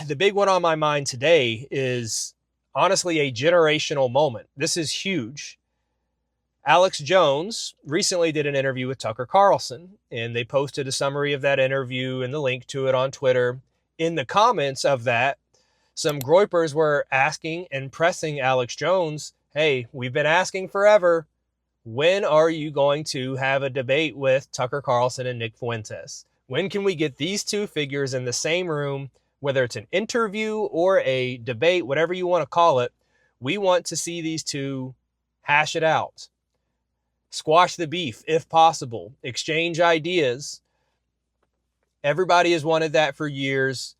the big one on my mind today is honestly a generational moment. This is huge. Alex Jones recently did an interview with Tucker Carlson, and they posted a summary of that interview and the link to it on Twitter. In the comments of that, some groypers were asking and pressing Alex Jones, hey, we've been asking forever. When are you going to have a debate with Tucker Carlson and Nick Fuentes? When can we get these two figures in the same room, whether it's an interview or a debate, whatever you want to call it? We want to see these two hash it out. Squash the beef, if possible. Exchange ideas. Everybody has wanted that for years.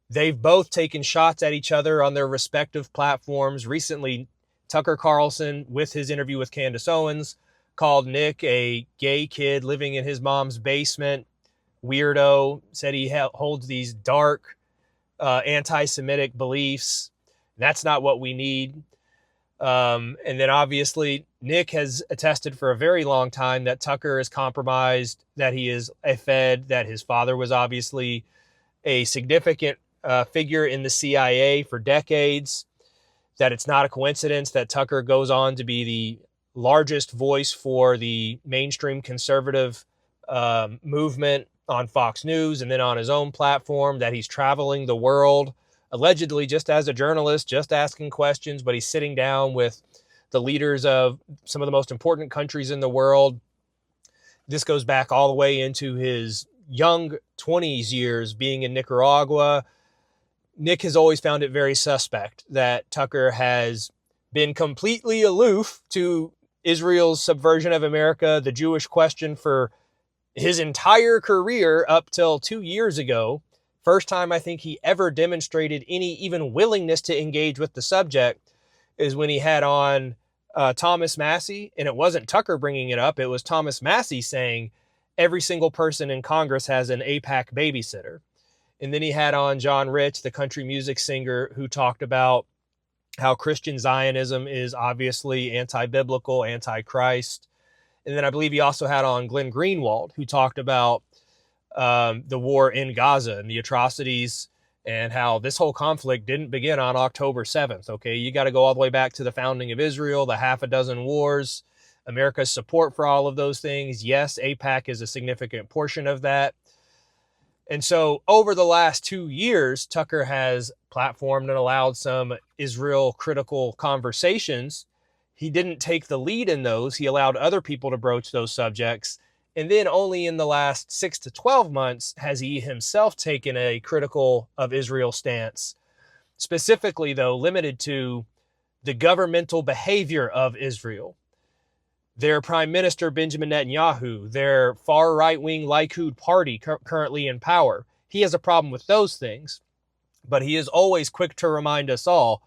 They've both taken shots at each other on their respective platforms. Recently, Tucker Carlson, with his interview with Candace Owens, called Nick a gay kid living in his mom's basement, weirdo, said he holds these dark anti-Semitic beliefs. That's not what we need. And then obviously Nick has attested for a very long time that Tucker is compromised, that he is a Fed, that his father was obviously a significant figure in the CIA for decades, that it's not a coincidence that Tucker goes on to be the largest voice for the mainstream conservative movement on Fox News and then on his own platform, that he's traveling the world allegedly just as a journalist, just asking questions, but he's sitting down with the leaders of some of the most important countries in the world. This goes back all the way into his young 20s years being in Nicaragua. Nick has always found it very suspect that Tucker has been completely aloof to Israel's subversion of America, the Jewish question, for his entire career up till 2 years ago. First time I think he ever demonstrated any even willingness to engage with the subject is when he had on Thomas Massey, and it wasn't Tucker bringing it up. It was Thomas Massey saying every single person in Congress has an AIPAC babysitter. And then he had on John Rich, the country music singer, who talked about how Christian Zionism is obviously anti-biblical, anti-Christ. And then I believe he also had on Glenn Greenwald, who talked about the war in Gaza and the atrocities and how this whole conflict didn't begin on October 7th. Okay, you got to go all the way back to the founding of Israel, the half a dozen wars, America's support for all of those things. Yes, AIPAC is a significant portion of that. And so over the last 2 years, Tucker has platformed and allowed some Israel critical conversations. He didn't take the lead in those. He allowed other people to broach those subjects. And then only in the last 6 to 12 months has he himself taken a critical of Israel stance, specifically, though, limited to the governmental behavior of Israel. Their Prime Minister, Benjamin Netanyahu, their far right-wing Likud party currently in power. He has a problem with those things, but he is always quick to remind us all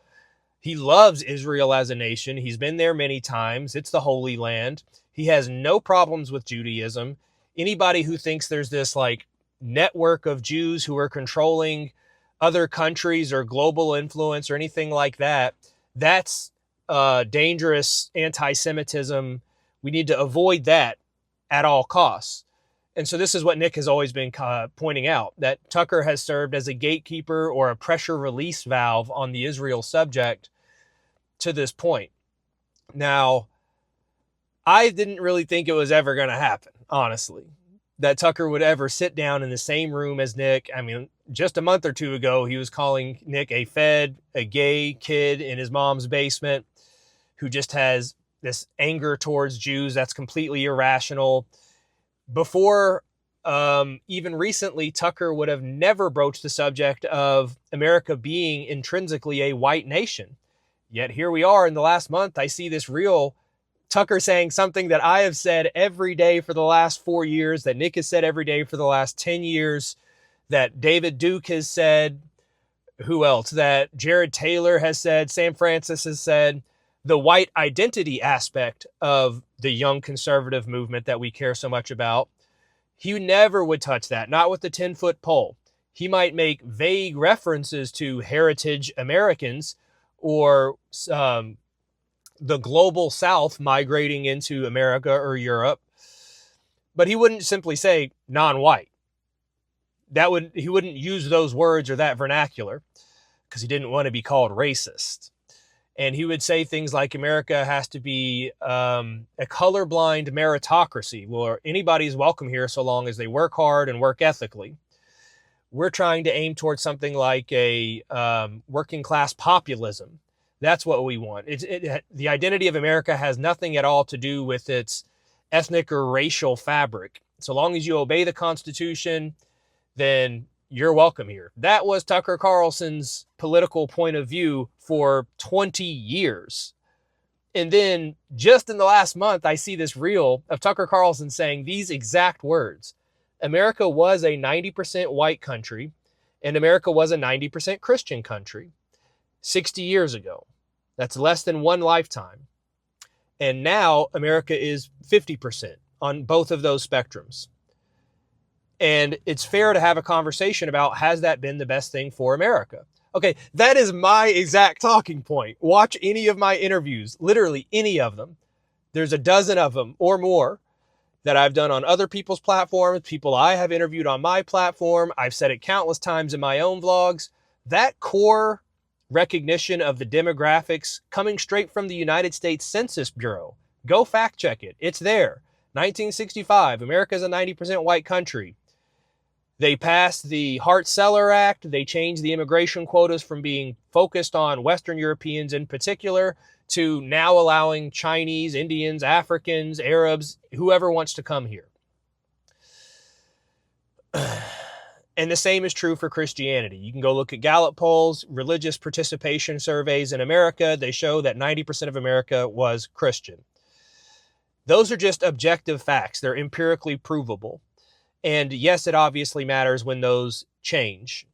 he loves Israel as a nation. He's been there many times. It's the Holy Land. He has no problems with Judaism. Anybody who thinks there's this like network of Jews who are controlling other countries or global influence or anything like that, that's dangerous anti-Semitism. We need to avoid that at all costs. And so this is what Nick has always been pointing out, that Tucker has served as a gatekeeper or a pressure release valve on the Israel subject to this point. Now, I didn't really think it was ever going to happen, honestly, that Tucker would ever sit down in the same room as Nick. I mean, just a month or two ago, he was calling Nick a Fed, a gay kid in his mom's basement who just has this anger towards Jews that's completely irrational. Before, even recently, Tucker would have never broached the subject of America being intrinsically a white nation. Yet here we are in the last month, I see this real Tucker saying something that I have said every day for the last 4 years, that Nick has said every day for the last 10 years, that David Duke has said, who else? That Jared Taylor has said, Sam Francis has said. The white identity aspect of the young conservative movement that we care so much about, he never would touch that, not with the 10-foot pole. He might make vague references to heritage Americans or the global South migrating into America or Europe, but he wouldn't simply say non-white. he wouldn't use those words or that vernacular because he didn't want to be called racist. And he would say things like America has to be a colorblind meritocracy, where anybody's welcome here so long as they work hard and work ethically. We're trying to aim towards something like a working class populism. That's what we want. The identity of America has nothing at all to do with its ethnic or racial fabric. So long as you obey the Constitution, then you're welcome here. That was Tucker Carlson's political point of view for 20 years. And then just in the last month, I see this reel of Tucker Carlson saying these exact words. America was a 90% white country, and America was a 90% Christian country 60 years ago. That's less than one lifetime. And now America is 50% on both of those spectrums. And it's fair to have a conversation about, has that been the best thing for America? Okay, that is my exact talking point. Watch any of my interviews, literally any of them. There's a dozen of them or more that I've done on other people's platforms, people I have interviewed on my platform. I've said it countless times in my own vlogs. That core recognition of the demographics coming straight from the United States Census Bureau. Go fact check it. It's there. 1965, America's a 90% white country. They passed the Hart-Celler Act. They changed the immigration quotas from being focused on Western Europeans in particular to now allowing Chinese, Indians, Africans, Arabs, whoever wants to come here. And the same is true for Christianity. You can go look at Gallup polls, religious participation surveys in America. They show that 90% of America was Christian. Those are just objective facts. They're empirically provable. And yes, it obviously matters when those change.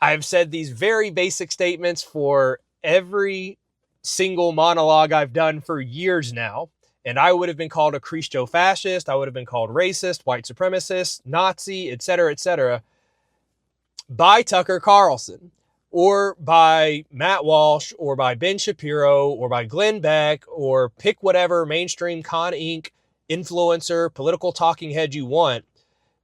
I've said these very basic statements for every single monologue I've done for years now. And I would have been called a Christo-fascist. I would have been called racist, white supremacist, Nazi, etc., by Tucker Carlson, or by Matt Walsh, or by Ben Shapiro, or by Glenn Beck, or pick whatever mainstream Con Inc. influencer, political talking head you want.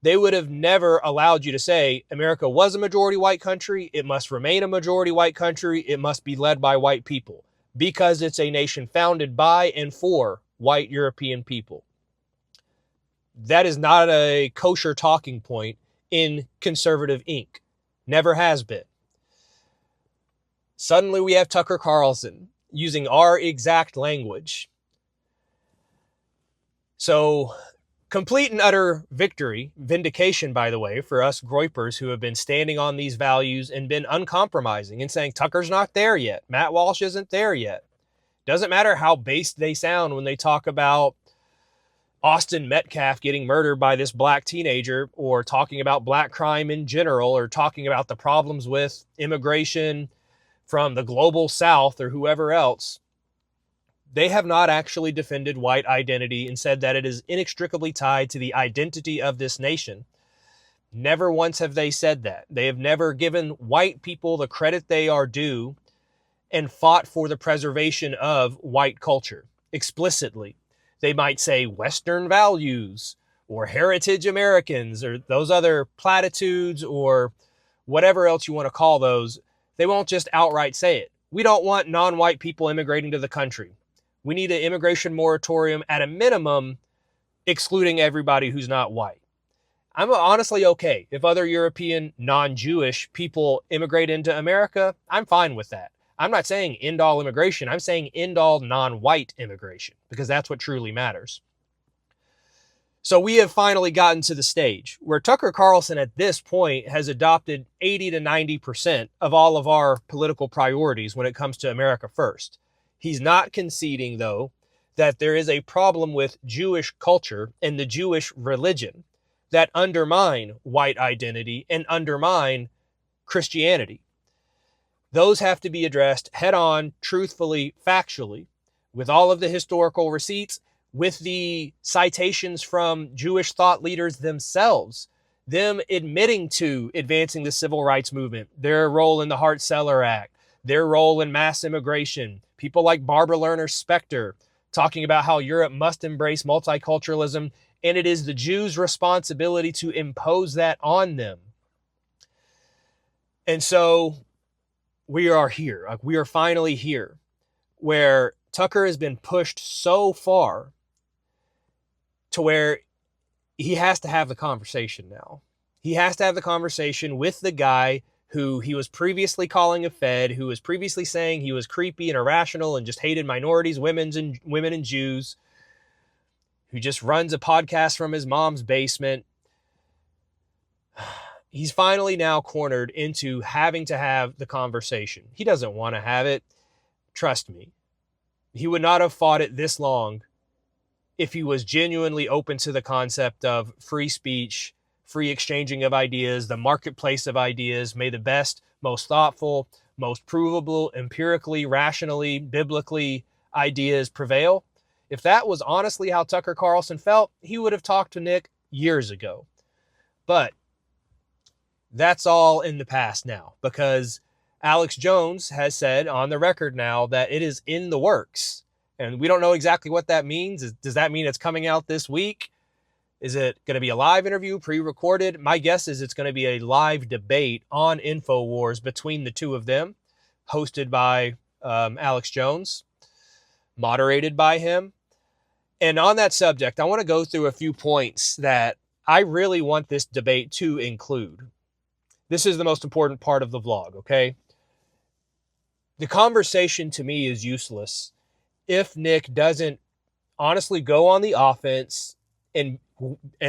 They would have never allowed you to say America was a majority white country. It must remain a majority white country. It must be led by white people because it's a nation founded by and for white European people. That is not a kosher talking point in conservative ink. Never has been. Suddenly we have Tucker Carlson using our exact language. So complete and utter victory, vindication, by the way, for us Groypers who have been standing on these values and been uncompromising and saying Tucker's not there yet. Matt Walsh isn't there yet. Doesn't matter how based they sound when they talk about Austin Metcalf getting murdered by this black teenager, or talking about black crime in general, or talking about the problems with immigration from the global South or whoever else. They have not actually defended white identity and said that it is inextricably tied to the identity of this nation. Never once have they said that. They have never given white people the credit they are due and fought for the preservation of white culture explicitly. They might say Western values or heritage Americans or those other platitudes or whatever else you want to call those. They won't just outright say it. We don't want non-white people immigrating to the country. We need an immigration moratorium at a minimum, excluding everybody who's not white. I'm honestly okay if other European non-Jewish people immigrate into America. I'm fine with that. I'm not saying end all immigration. I'm saying end all non-white immigration, because that's what truly matters. So we have finally gotten to the stage where Tucker Carlson at this point has adopted 80 to 90% of all of our political priorities when it comes to America first. He's not conceding, though, that there is a problem with Jewish culture and the Jewish religion that undermine white identity and undermine Christianity. Those have to be addressed head on, truthfully, factually, with all of the historical receipts, with the citations from Jewish thought leaders themselves, them admitting to advancing the civil rights movement, their role in the Hart-Celler Act, their role in mass immigration, people like Barbara Lerner Specter talking about how Europe must embrace multiculturalism and it is the Jews' responsibility to impose that on them. And so we are here. Like, we are finally here, where Tucker has been pushed so far to where he has to have the conversation now. He has to have the conversation with the guy who he was previously calling a Fed, who was previously saying he was creepy and irrational and just hated minorities, women and Jews, who just runs a podcast from his mom's basement. He's finally now cornered into having to have the conversation. He doesn't want to have it. Trust me. He would not have fought it this long if he was genuinely open to the concept of free speech, free exchanging of ideas, the marketplace of ideas. May the best, most thoughtful, most provable, empirically, rationally, biblically ideas prevail. If that was honestly how Tucker Carlson felt, he would have talked to Nick years ago. But that's all in the past now, because Alex Jones has said on the record now that it is in the works. And we don't know exactly what that means. Does that mean it's coming out this week? Is it going to be a live interview, pre-recorded? My guess is it's going to be a live debate on InfoWars between the two of them, hosted by Alex Jones, moderated by him. And on that subject, I want to go through a few points that I really want this debate to include. This is the most important part of the vlog, okay? The conversation to me is useless if Nick doesn't honestly go on the offense and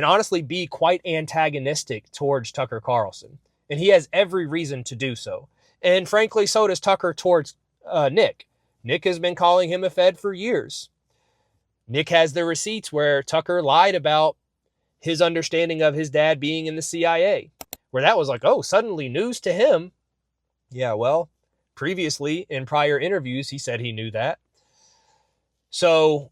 honestly be quite antagonistic towards Tucker Carlson. And he has every reason to do so. And frankly, so does Tucker towards Nick. Nick has been calling him a Fed for years. Nick has the receipts where Tucker lied about his understanding of his dad being in the CIA, where that was like, oh, suddenly news to him. Yeah, well, previously in prior interviews, he said he knew that. So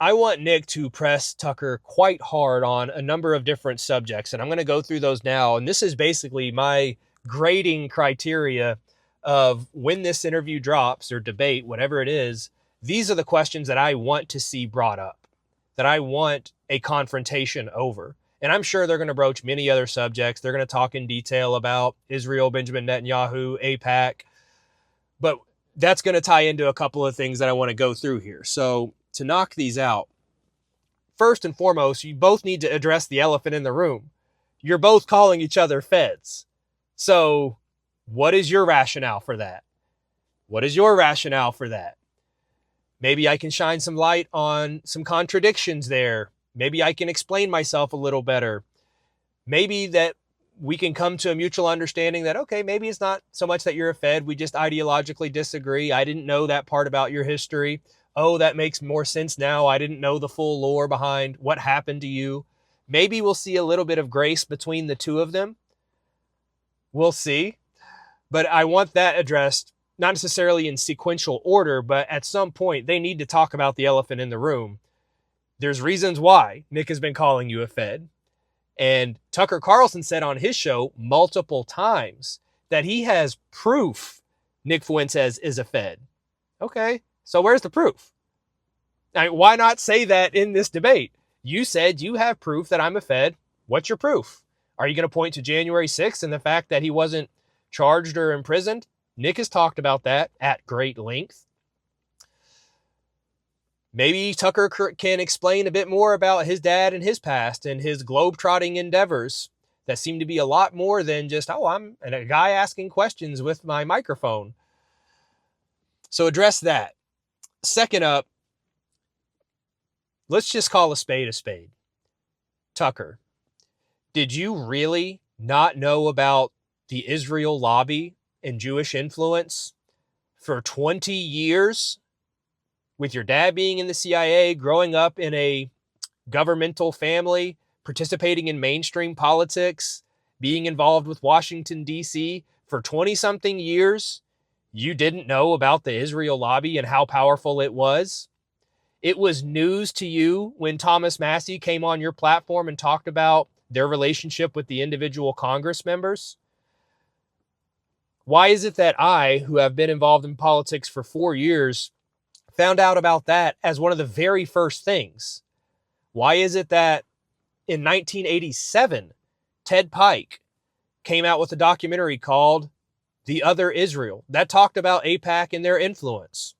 I want Nick to press Tucker quite hard on a number of different subjects, and I'm going to go through those now. And this is basically my grading criteria of when this interview drops or debate, whatever it is. These are the questions that I want to see brought up, that I want a confrontation over. And I'm sure they're going to broach many other subjects. They're going to talk in detail about Israel, Benjamin Netanyahu, AIPAC. But that's going to tie into a couple of things that I want to go through here. So to knock these out, first and foremost, you both need to address the elephant in the room. You're both calling each other feds. So what is your rationale for that? What is your rationale for that? Maybe I can shine some light on some contradictions there. Maybe I can explain myself a little better. Maybe that we can come to a mutual understanding that, okay, maybe it's not so much that you're a Fed. We just ideologically disagree. I didn't know that part about your history. Oh, that makes more sense now. I didn't know the full lore behind what happened to you. Maybe we'll see a little bit of grace between the two of them. We'll see. But I want that addressed, not necessarily in sequential order, but at some point they need to talk about the elephant in the room. There's reasons why Nick has been calling you a Fed. And Tucker Carlson said on his show multiple times that he has proof Nick Fuentes is a Fed. Okay, so where's the proof? I mean, why not say that in this debate? You said you have proof that I'm a Fed. What's your proof? Are you going to point to January 6th and the fact that he wasn't charged or imprisoned? Nick has talked about that at great length. Maybe Tucker can explain a bit more about his dad and his past and his globetrotting endeavors that seem to be a lot more than just, oh, I'm a guy asking questions with my microphone. So address that. Second up, let's just call a spade a spade. Tucker, did you really not know about the Israel lobby and Jewish influence for 20 years? With your dad being in the CIA, growing up in a governmental family, participating in mainstream politics, being involved with Washington, D.C. for 20-something years, you didn't know about the Israel lobby and how powerful it was? It was news to you when Thomas Massie came on your platform and talked about their relationship with the individual Congress members? Why is it that I, who have been involved in politics for 4 years, found out about that as one of the very first things? Why is it that in 1987, Ted Pike came out with a documentary called The Other Israel that talked about AIPAC and their influence?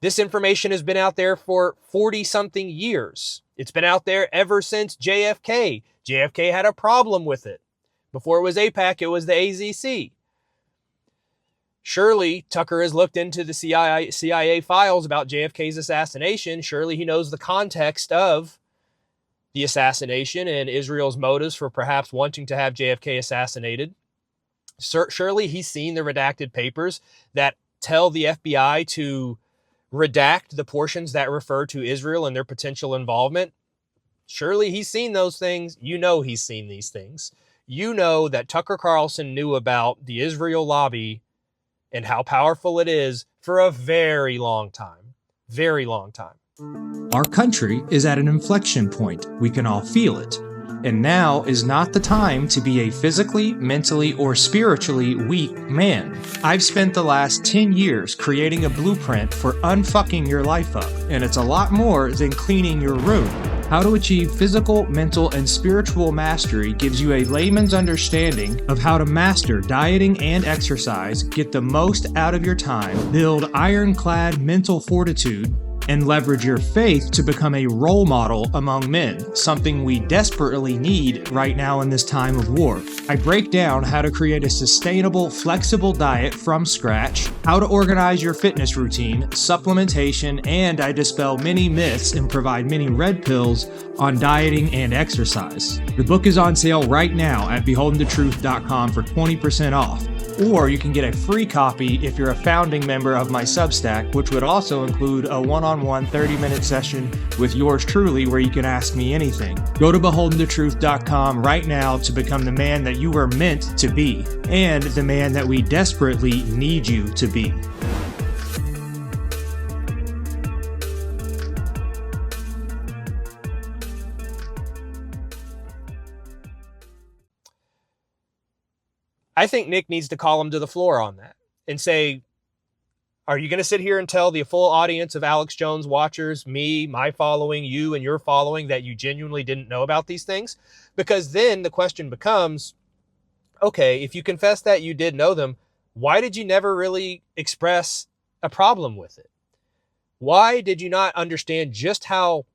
This information has been out there for 40-something years. It's been out there ever since JFK. JFK had a problem with it. Before it was AIPAC, it was the AZC. Surely Tucker has looked into the CIA files about JFK's assassination. Surely he knows the context of the assassination and Israel's motives for perhaps wanting to have JFK assassinated. Surely he's seen the redacted papers that tell the FBI to redact the portions that refer to Israel and their potential involvement. Surely he's seen those things. You know he's seen these things. You know that Tucker Carlson knew about the Israel lobby and how powerful it is for a very long time. Very long time. Our country is at an inflection point. We can all feel it. And now is not the time to be a physically, mentally, or spiritually weak man. I've spent the last 10 years creating a blueprint for unfucking your life up, and it's a lot more than cleaning your room. How to achieve physical, mental, and spiritual mastery gives you a layman's understanding of how to master dieting and exercise, get the most out of your time, build ironclad mental fortitude, and leverage your faith to become a role model among men, something we desperately need right now in this time of war. I break down how to create a sustainable, flexible diet from scratch, how to organize your fitness routine, supplementation, and I dispel many myths and provide many red pills on dieting and exercise. The book is on sale right now at beholdentotruth.com for 20% off. Or you can get a free copy if you're a founding member of my Substack, which would also include a one-on-one 30-minute session with yours truly where you can ask me anything. Go to beholdentotruth.com right now to become the man that you were meant to be and the man that we desperately need you to be. I think Nick needs to call him to the floor on that and say, are you going to sit here and tell the full audience of Alex Jones watchers, me, my following, you, and your following that you genuinely didn't know about these things? Because then the question becomes, okay, if you confess that you did know them, why did you never really express a problem with it? Why did you not understand just how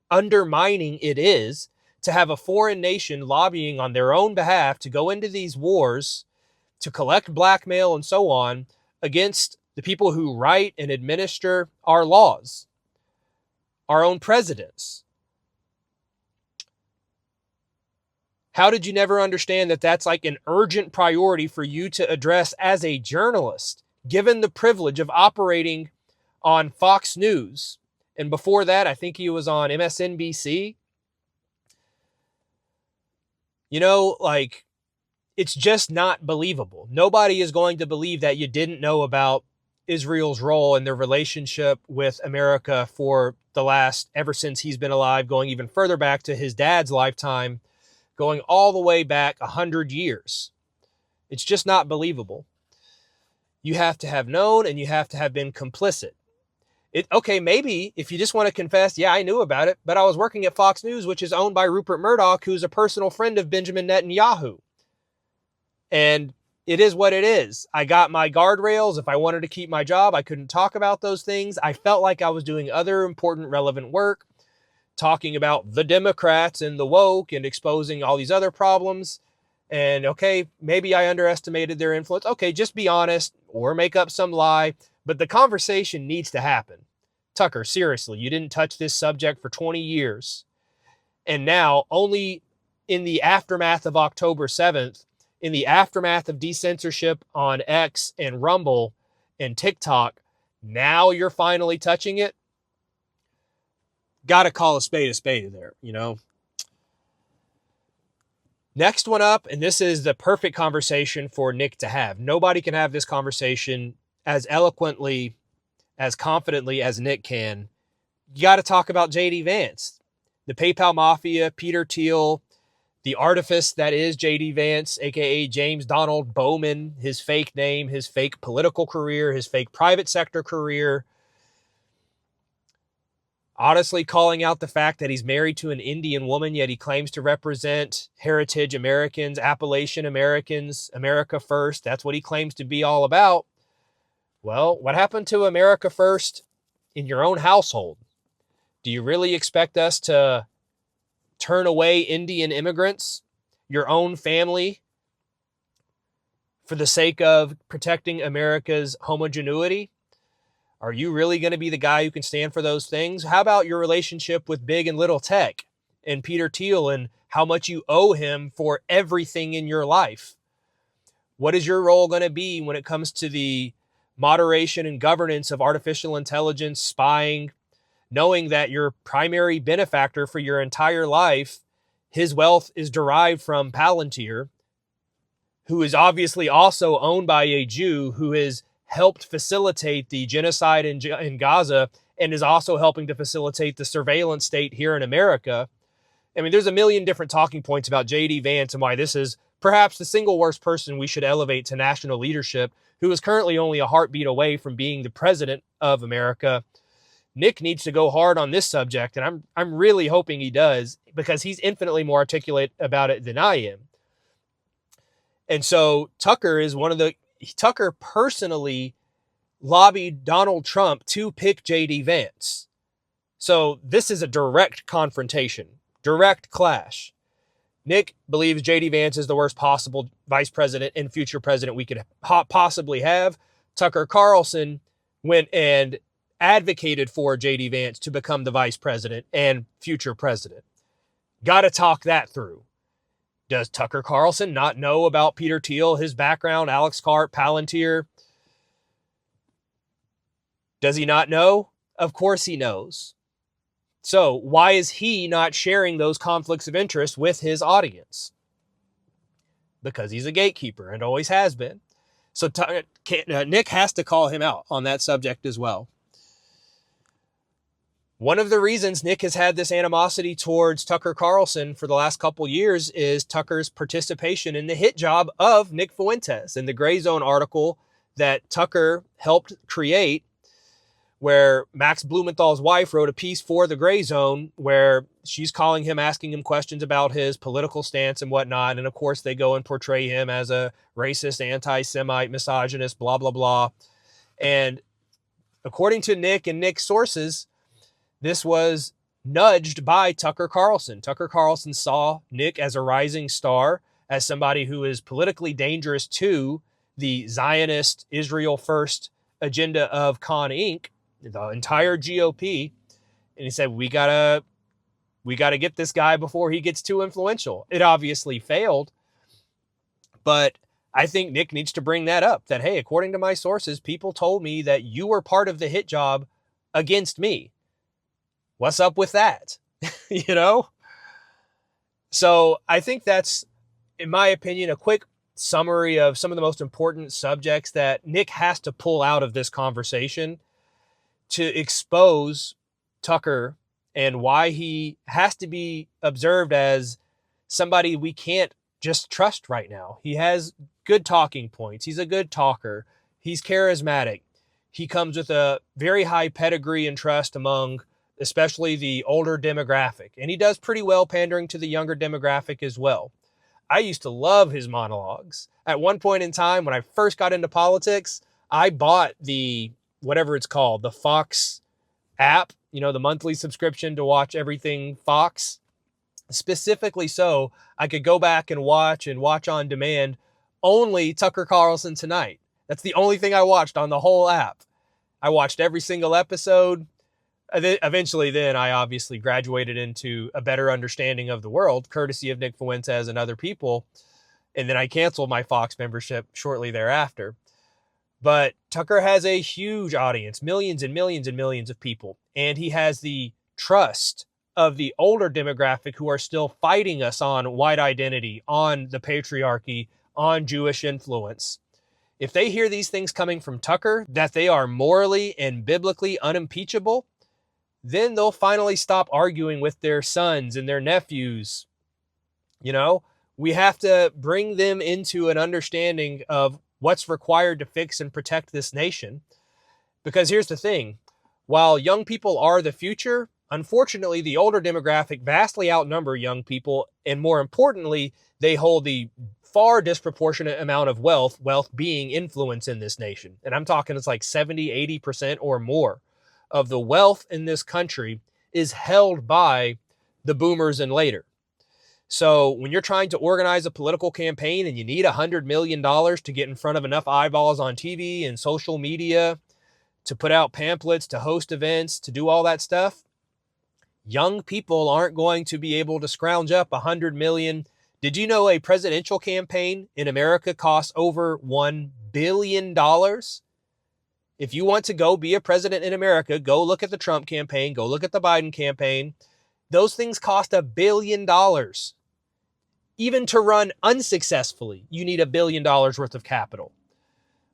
undermining it is to have a foreign nation lobbying on their own behalf to go into these wars, to collect blackmail and so on against the people who write and administer our laws, our own presidents? How did you never understand that that's like an urgent priority for you to address as a journalist, given the privilege of operating on Fox News? And before that, I think he was on MSNBC. You know, like, it's just not believable. Nobody is going to believe that you didn't know about Israel's role in their relationship with America for the last, ever since he's been alive, going even further back to his dad's lifetime, going all the way back 100 years. It's just not believable. You have to have known and you have to have been complicit. Okay, maybe if you just want to confess, yeah, I knew about it, but I was working at Fox News, which is owned by Rupert Murdoch, who's a personal friend of Benjamin Netanyahu. And it is what it is. I got my guardrails. If I wanted to keep my job, I couldn't talk about those things. I felt like I was doing other important, relevant work, talking about the Democrats and the woke and exposing all these other problems. And okay, maybe I underestimated their influence. Okay, just be honest or make up some lie. But the conversation needs to happen. Tucker, seriously, you didn't touch this subject for 20 years. And now, only in the aftermath of October 7th, in the aftermath of decensorship on X and Rumble and TikTok, now you're finally touching it. Got to call a spade there, you know. Next one up, and this is the perfect conversation for Nick to have. Nobody can have this conversation as eloquently, as confidently as Nick can. You got to talk about JD Vance, the PayPal Mafia, Peter Thiel, the artifice that is JD Vance, aka James Donald Bowman, his fake name, his fake political career, his fake private sector career. honestly calling out the fact that he's married to an Indian woman, yet he claims to represent heritage Americans, Appalachian Americans, America first. That's what he claims to be all about. Well, what happened to America first in your own household? Do you really expect us to turn away Indian immigrants, your own family, for the sake of protecting America's homogeneity? Are you really going to be the guy who can stand for those things? How about your relationship with big and little tech and Peter Thiel and how much you owe him for everything in your life? What is your role going to be when it comes to the moderation and governance of artificial intelligence, spying, knowing that your primary benefactor for your entire life, his wealth is derived from Palantir, who is obviously also owned by a Jew who has helped facilitate the genocide in Gaza and is also helping to facilitate the surveillance state here in America. I mean, there's a million different talking points about J.D. Vance and why this is perhaps the single worst person we should elevate to national leadership, who is currently only a heartbeat away from being the president of America. Nick needs to go hard on this subject, and I'm really hoping he does, because he's infinitely more articulate about it than I am. And so Tucker personally lobbied Donald Trump to pick J.D. Vance. So this is a direct confrontation, direct clash. Nick believes J.D. Vance is the worst possible vice president and future president we could possibly have. Tucker Carlson went and advocated for J.D. Vance to become the vice president and future president. Got to talk that through. Does Tucker Carlson not know about Peter Thiel, his background, Alex Karp, Palantir? Does he not know? Of course he knows. So why is he not sharing those conflicts of interest with his audience? Because he's a gatekeeper and always has been. So Nick has to call him out on that subject as well. One of the reasons Nick has had this animosity towards Tucker Carlson for the last couple years is Tucker's participation in the hit job of Nick Fuentes in the Gray Zone article that Tucker helped create, where Max Blumenthal's wife wrote a piece for the Gray Zone where she's calling him, asking him questions about his political stance and whatnot. And of course, they go and portray him as a racist, anti-Semite, misogynist, blah, blah, blah. And according to Nick and Nick's sources, this was nudged by Tucker Carlson. Tucker Carlson saw Nick as a rising star, as somebody who is politically dangerous to the Zionist Israel first agenda of Con Inc., the entire GOP. And he said, we gotta get this guy before he gets too influential. It obviously failed, but I think Nick needs to bring that up, that, hey, according to my sources, people told me that you were part of the hit job against me. What's up with that? You know? So I think that's, in my opinion, a quick summary of some of the most important subjects that Nick has to pull out of this conversation to expose Tucker and why he has to be observed as somebody we can't just trust right now. He has good talking points. He's a good talker. He's charismatic. He comes with a very high pedigree and trust among especially the older demographic. And he does pretty well pandering to the younger demographic as well. I used to love his monologues. At one point in time, when I first got into politics, I bought the, whatever it's called, the Fox app, you know, the monthly subscription to watch everything Fox. Specifically so I could go back and watch on demand only Tucker Carlson Tonight. That's the only thing I watched on the whole app. I watched every single episode. Eventually, then I obviously graduated into a better understanding of the world, courtesy of Nick Fuentes and other people. And then I canceled my Fox membership shortly thereafter. But Tucker has a huge audience, millions and millions and millions of people. And he has the trust of the older demographic who are still fighting us on white identity, on the patriarchy, on Jewish influence. If they hear these things coming from Tucker, that they are morally and biblically unimpeachable, then they'll finally stop arguing with their sons and their nephews. You know, we have to bring them into an understanding of what's required to fix and protect this nation. Because here's the thing, while young people are the future, Unfortunately, the older demographic vastly outnumber young people, and more importantly, they hold the far disproportionate amount of wealth being influence in this nation. And I'm talking it's like 70, 80% or more of the wealth in this country is held by the boomers and later. So when you're trying to organize a political campaign and you need $100 million to get in front of enough eyeballs on TV and social media, to put out pamphlets, to host events, to do all that stuff, young people aren't going to be able to scrounge up $100 million. Did you know a presidential campaign in America costs over $1 billion? If you want to go be a president in America, go look at the Trump campaign, go look at the Biden campaign. Those things cost $1 billion. Even to run unsuccessfully, you need $1 billion worth of capital.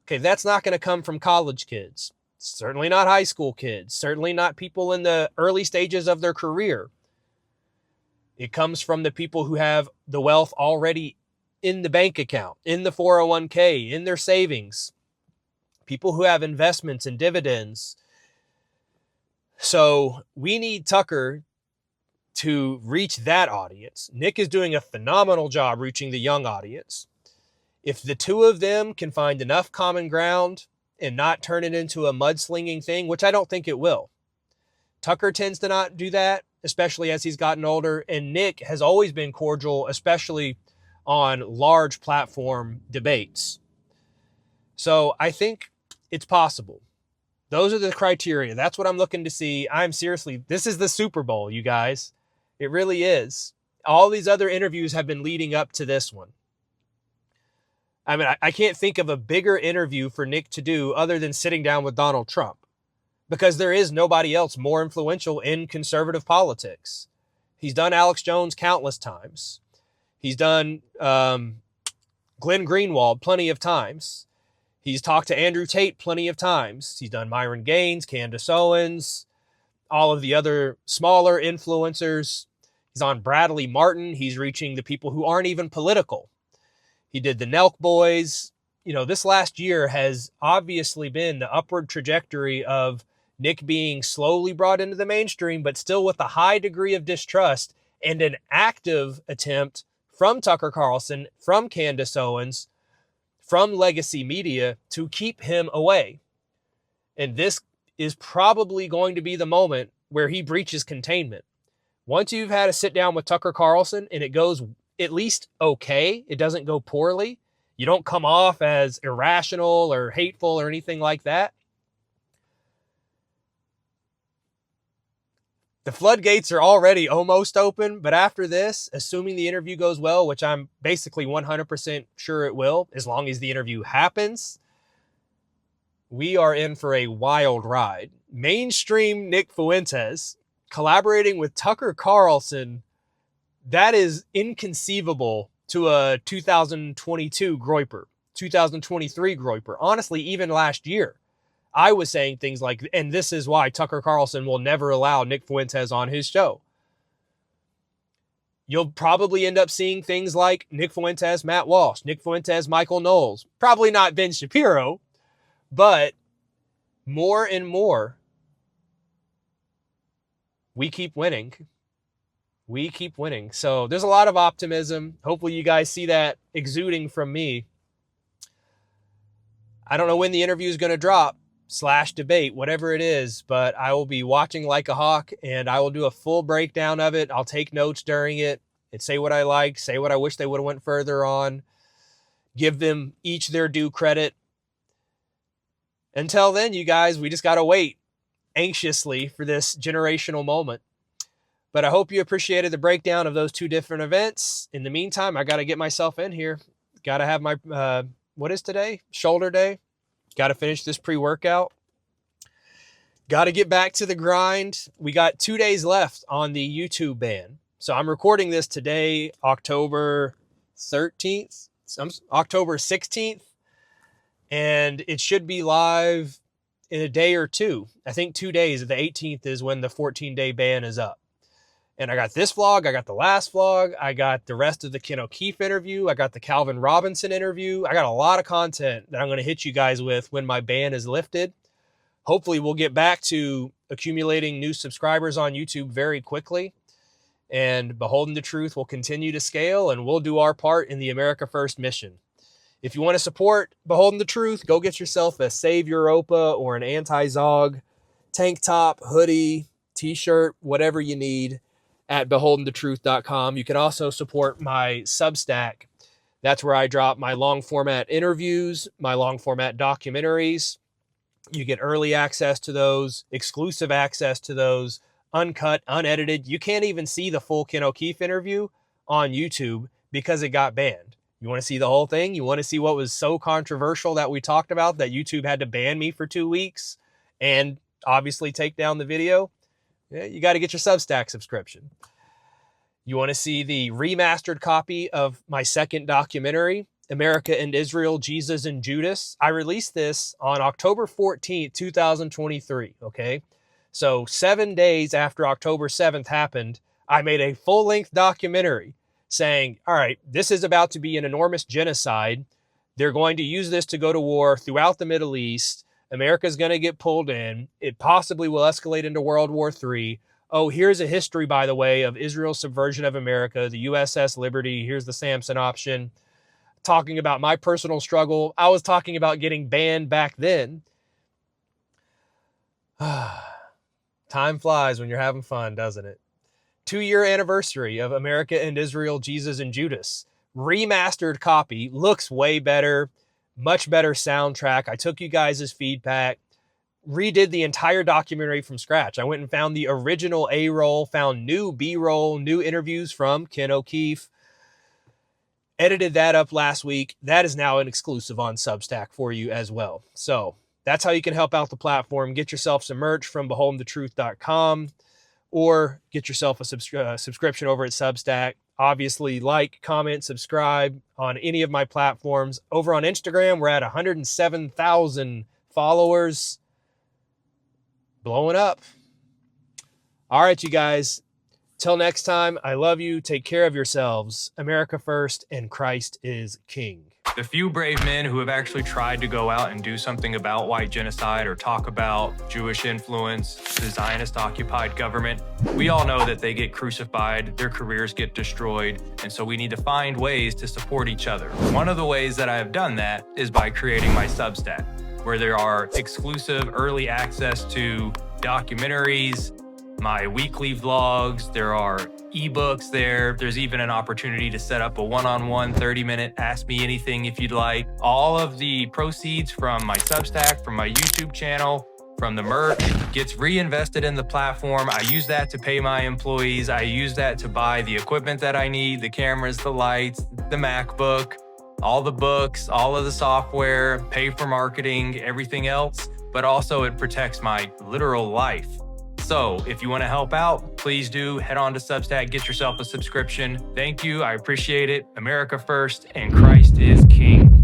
Okay, that's not going to come from college kids. Certainly not high school kids. Certainly not people in the early stages of their career. It comes from the people who have the wealth already in the bank account, in the 401k, in their savings. People who have investments and dividends. So we need Tucker to reach that audience. Nick is doing a phenomenal job reaching the young audience. If the two of them can find enough common ground and not turn it into a mudslinging thing, which I don't think it will. Tucker tends to not do that, especially as he's gotten older. And Nick has always been cordial, especially on large platform debates. So I think it's possible. Those are the criteria. That's what I'm looking to see. This is the Super Bowl, you guys. It really is. All these other interviews have been leading up to this one. I mean, I can't think of a bigger interview for Nick to do other than sitting down with Donald Trump, because there is nobody else more influential in conservative politics. He's done Alex Jones countless times. He's done Glenn Greenwald plenty of times. He's talked to Andrew Tate plenty of times. He's done Myron Gaines, Candace Owens, all of the other smaller influencers. He's on Bradley Martin. He's reaching the people who aren't even political. He did the Nelk Boys. You know, this last year has obviously been the upward trajectory of Nick being slowly brought into the mainstream, but still with a high degree of distrust and an active attempt from Tucker Carlson, from Candace Owens, from legacy media to keep him away. And this is probably going to be the moment where he breaches containment. Once you've had a sit down with Tucker Carlson and it goes at least okay, it doesn't go poorly, you don't come off as irrational or hateful or anything like that, the floodgates are already almost open. But after this, assuming the interview goes well, which I'm basically 100% sure it will, as long as the interview happens, we are in for a wild ride. Mainstream Nick Fuentes collaborating with Tucker Carlson, that is inconceivable to a 2022 Groyper, 2023 Groyper. Honestly, even last year, I was saying things like, and this is why Tucker Carlson will never allow Nick Fuentes on his show. You'll probably end up seeing things like Nick Fuentes, Matt Walsh, Nick Fuentes, Michael Knowles. Probably not Ben Shapiro, but more and more, we keep winning. We keep winning. So there's a lot of optimism. Hopefully you guys see that exuding from me. I don't know when the interview is going to drop / debate, whatever it is, but I will be watching like a hawk and I will do a full breakdown of it. I'll take notes during it and say what I like, say what I wish they would have went further on, give them each their due credit. Until then, you guys, we just got to wait anxiously for this generational moment. But I hope you appreciated the breakdown of those two different events. In the meantime, I got to get myself in here. Got to have my, what is today? Shoulder day. Got to finish this pre-workout. Got to get back to the grind. We got 2 days left on the YouTube ban. So I'm recording this today, October 13th, October 16th. And it should be live in a day or two. I think 2 days. The 18th is when the 14-day ban is up. And I got this vlog. I got the last vlog. I got the rest of the Ken O'Keefe interview. I got the Calvin Robinson interview. I got a lot of content that I'm going to hit you guys with when my ban is lifted. hopefully we'll get back to accumulating new subscribers on YouTube very quickly. And Beholden to Truth will continue to scale, and we'll do our part in the America First mission. If you want to support Beholden to Truth, go get yourself a Save Europa or an Anti-Zog tank top, hoodie, t-shirt, whatever you need at beholdentotruth.com. You can also support my Substack. That's where I drop my long format interviews, my long format documentaries. You get early access to those, exclusive access to those, uncut, unedited. You can't even see the full Ken O'Keefe interview on YouTube because it got banned. You want to see the whole thing? You want to see what was so controversial that we talked about that YouTube had to ban me for 2 weeks and obviously take down the video? Yeah, you got to get your Substack subscription. You want to see the remastered copy of my second documentary, America and Israel, Jesus and Judas? I released this on October 14th, 2023, okay? So 7 days after October 7th happened, I made a full-length documentary saying, all right, this is about to be an enormous genocide. They're going to use this to go to war throughout the Middle East. America's going to get pulled in. It possibly will escalate into World War III. Oh, here's a history, by the way, of Israel's subversion of America, the USS Liberty. Here's the Samson option. Talking about my personal struggle. I was talking about getting banned back then. Time flies when you're having fun, doesn't it? 2-year anniversary of America and Israel, Jesus and Judas. Remastered copy, looks way better, much better soundtrack. I took you guys' feedback, redid the entire documentary from scratch. I went and found the original A-roll, found new B-roll, new interviews from Ken O'Keefe, edited that up last week. That is now an exclusive on Substack for you as well. So that's how you can help out the platform. Get yourself some merch from beholdentotruth.com. or get yourself a subscription over at Substack. Obviously, like, comment, subscribe on any of my platforms. Over on Instagram, we're at 107,000 followers. Blowing up. All right, you guys. Till next time, I love you. Take care of yourselves. America first, and Christ is King. The few brave men who have actually tried to go out and do something about white genocide or talk about Jewish influence, the Zionist-occupied government, we all know that they get crucified, their careers get destroyed, and so we need to find ways to support each other. One of the ways that I have done that is by creating my Substack, where there are exclusive early access to documentaries, my weekly vlogs, there are ebooks there. There's even an opportunity to set up a one-on-one 30-minute Ask Me Anything if you'd like. All of the proceeds from my Substack, from my YouTube channel, from the merch gets reinvested in the platform. I use that to pay my employees. I use that to buy the equipment that I need, the cameras, the lights, the MacBook, all the books, all of the software, pay for marketing, everything else, but also it protects my literal life. So if you want to help out, please do head on to Substack, get yourself a subscription. Thank you. I appreciate it. America first, and Christ is King.